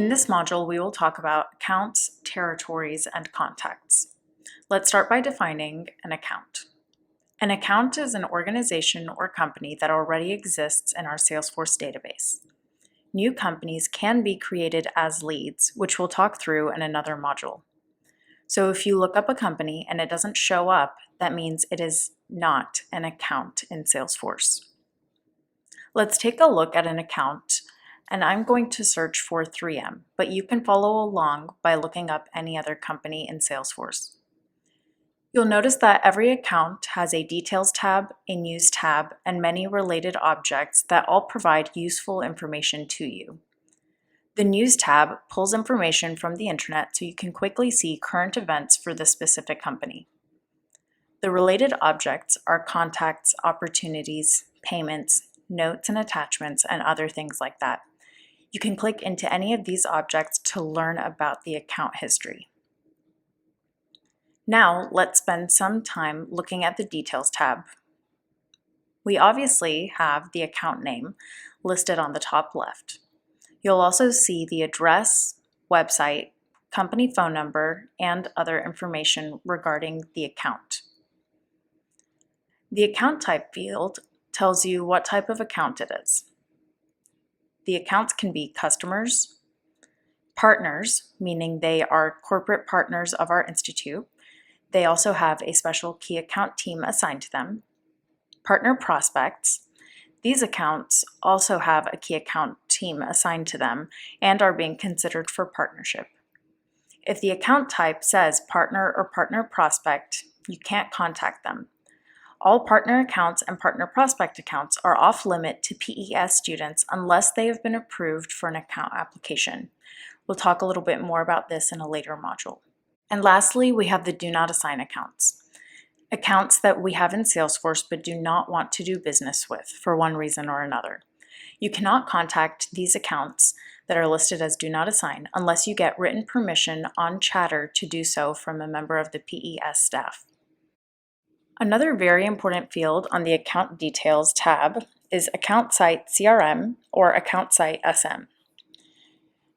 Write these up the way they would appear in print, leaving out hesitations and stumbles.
In this module, we will talk about accounts, territories, and contacts. Let's start by defining an account. An account is an organization or company that already exists in our Salesforce database. New companies can be created as leads, which we'll talk through in another module. So if you look up a company and it doesn't show up, that means it is not an account in Salesforce. Let's take a look at an account, and I'm going to search for 3M, but you can follow along by looking up any other company in Salesforce. You'll notice that every account has a Details tab, a News tab, and many related objects that all provide useful information to you. The News tab pulls information from the internet so you can quickly see current events for the specific company. The related objects are contacts, opportunities, payments, notes and attachments, and other things like that. You can click into any of these objects to learn about the account history. Now, let's spend some time looking at the Details tab. We obviously have the account name listed on the top left. You'll also see the address, website, company phone number, and other information regarding the account. The Account Type field tells you what type of account it is. The accounts can be customers, partners, meaning they are corporate partners of our institute. They also have a special key account team assigned to them. Partner prospects. These accounts also have a key account team assigned to them and are being considered for partnership. If the account type says partner or partner prospect, you can't contact them. All partner accounts and partner prospect accounts are off limit to PES students unless they have been approved for an account application. We'll talk a little bit more about this in a later module. And lastly, we have the Do Not Assign accounts. Accounts that we have in Salesforce but do not want to do business with for one reason or another. You cannot contact these accounts that are listed as Do Not Assign unless you get written permission on Chatter to do so from a member of the PES staff. Another very important field on the Account Details tab is Account Site CRM or Account Site SM.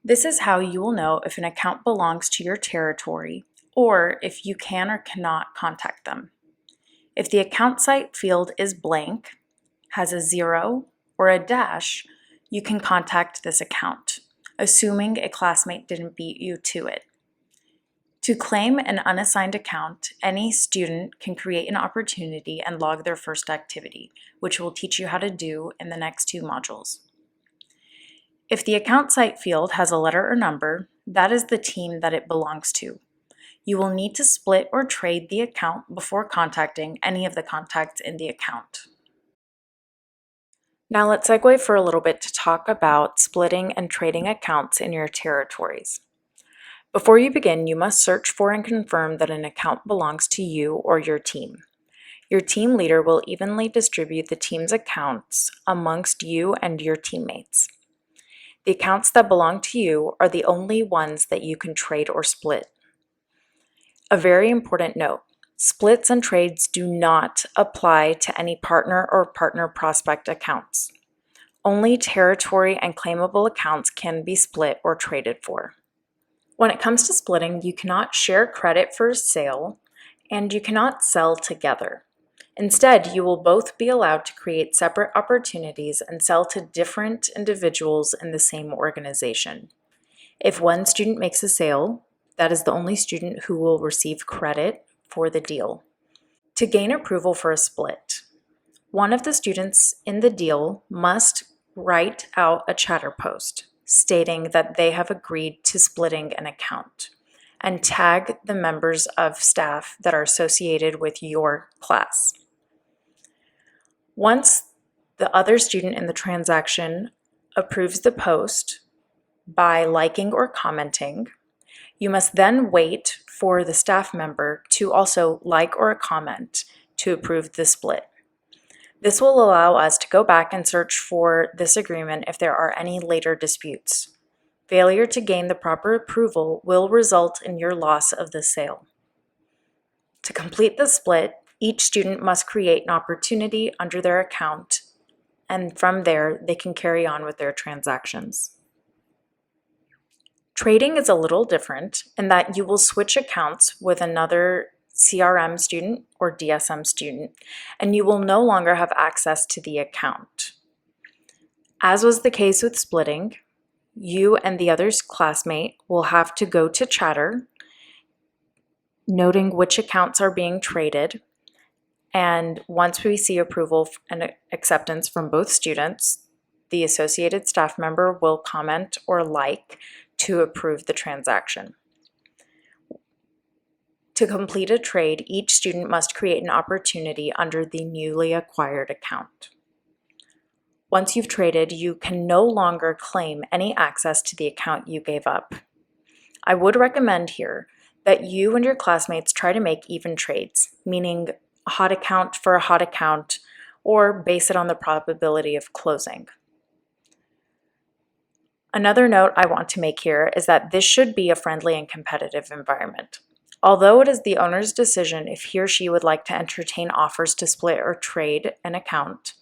This is how you will know if an account belongs to your territory or if you can or cannot contact them. If the account site field is blank, has a 0 or a dash, you can contact this account, assuming a classmate didn't beat you to it. To claim an unassigned account, any student can create an opportunity and log their first activity, which we'll teach you how to do in the next 2 modules. If the account site field has a letter or number, that is the team that it belongs to. You will need to split or trade the account before contacting any of the contacts in the account. Now let's segue for a little bit to talk about splitting and trading accounts in your territories. Before you begin, you must search for and confirm that an account belongs to you or your team. Your team leader will evenly distribute the team's accounts amongst you and your teammates. The accounts that belong to you are the only ones that you can trade or split. A very important note, splits and trades do not apply to any partner or partner prospect accounts. Only territory and claimable accounts can be split or traded for. When it comes to splitting, you cannot share credit for a sale and you cannot sell together. Instead, you will both be allowed to create separate opportunities and sell to different individuals in the same organization. If one student makes a sale, that is the only student who will receive credit for the deal. To gain approval for a split, one of the students in the deal must write out a Chatter post stating that they have agreed to splitting an account and tag the members of staff that are associated with your class. Once the other student in the transaction approves the post by liking or commenting, you must then wait for the staff member to also like or comment to approve the split. This will allow us to go back and search for this agreement if there are any later disputes. Failure to gain the proper approval will result in your loss of the sale. To complete the split, each student must create an opportunity under their account, and from there, they can carry on with their transactions. Trading is a little different in that you will switch accounts with another CRM student or DSM student, and you will no longer have access to the account. As was the case with splitting, you and the other classmate will have to go to Chatter, noting which accounts are being traded, and once we see approval and acceptance from both students, the associated staff member will comment or like to approve the transaction. To complete a trade, each student must create an opportunity under the newly acquired account. Once you've traded, you can no longer claim any access to the account you gave up. I would recommend here that you and your classmates try to make even trades, meaning a hot account for a hot account, or base it on the probability of closing. Another note I want to make here is that this should be a friendly and competitive environment. Although it is the owner's decision if he or she would like to entertain offers to split or trade an account,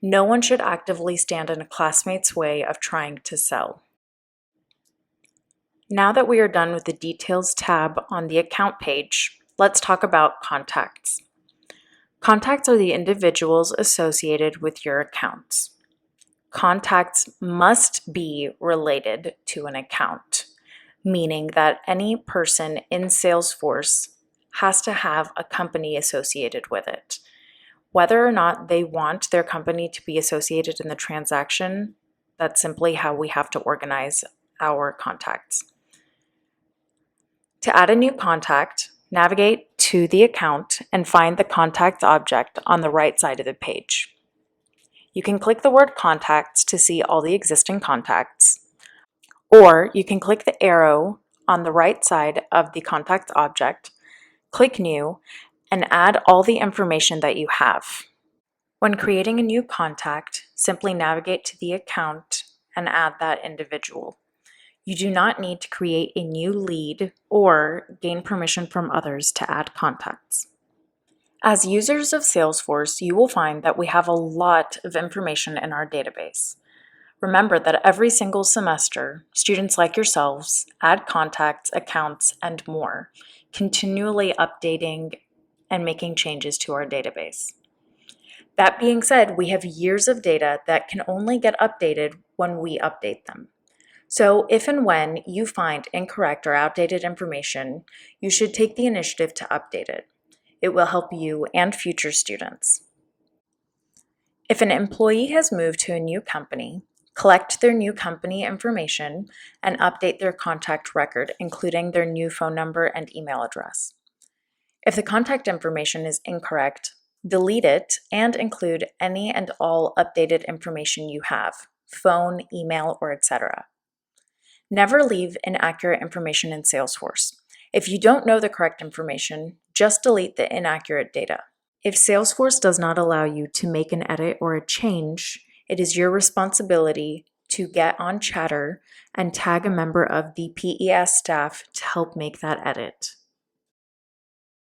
no one should actively stand in a classmate's way of trying to sell. Now that we are done with the Details tab on the account page, let's talk about contacts. Contacts are the individuals associated with your accounts. Contacts must be related to an account, meaning that any person in Salesforce has to have a company associated with it. Whether or not they want their company to be associated in the transaction, that's simply how we have to organize our contacts. To add a new contact, navigate to the account and find the Contacts object on the right side of the page. You can click the word Contacts to see all the existing contacts, or you can click the arrow on the right side of the Contacts object, click New, and add all the information that you have. When creating a new contact, simply navigate to the account and add that individual. You do not need to create a new lead or gain permission from others to add contacts. As users of Salesforce, you will find that we have a lot of information in our database. Remember that every single semester, students like yourselves add contacts, accounts, and more, continually updating and making changes to our database. That being said, we have years of data that can only get updated when we update them. So if and when you find incorrect or outdated information, you should take the initiative to update it. It will help you and future students. If an employee has moved to a new company, collect their new company information and update their contact record, including their new phone number and email address. If the contact information is incorrect, delete it and include any and all updated information you have, phone, email, or etc. Never leave inaccurate information in Salesforce. If you don't know the correct information, just delete the inaccurate data. If Salesforce does not allow you to make an edit or a change, it is your responsibility to get on Chatter and tag a member of the PES staff to help make that edit.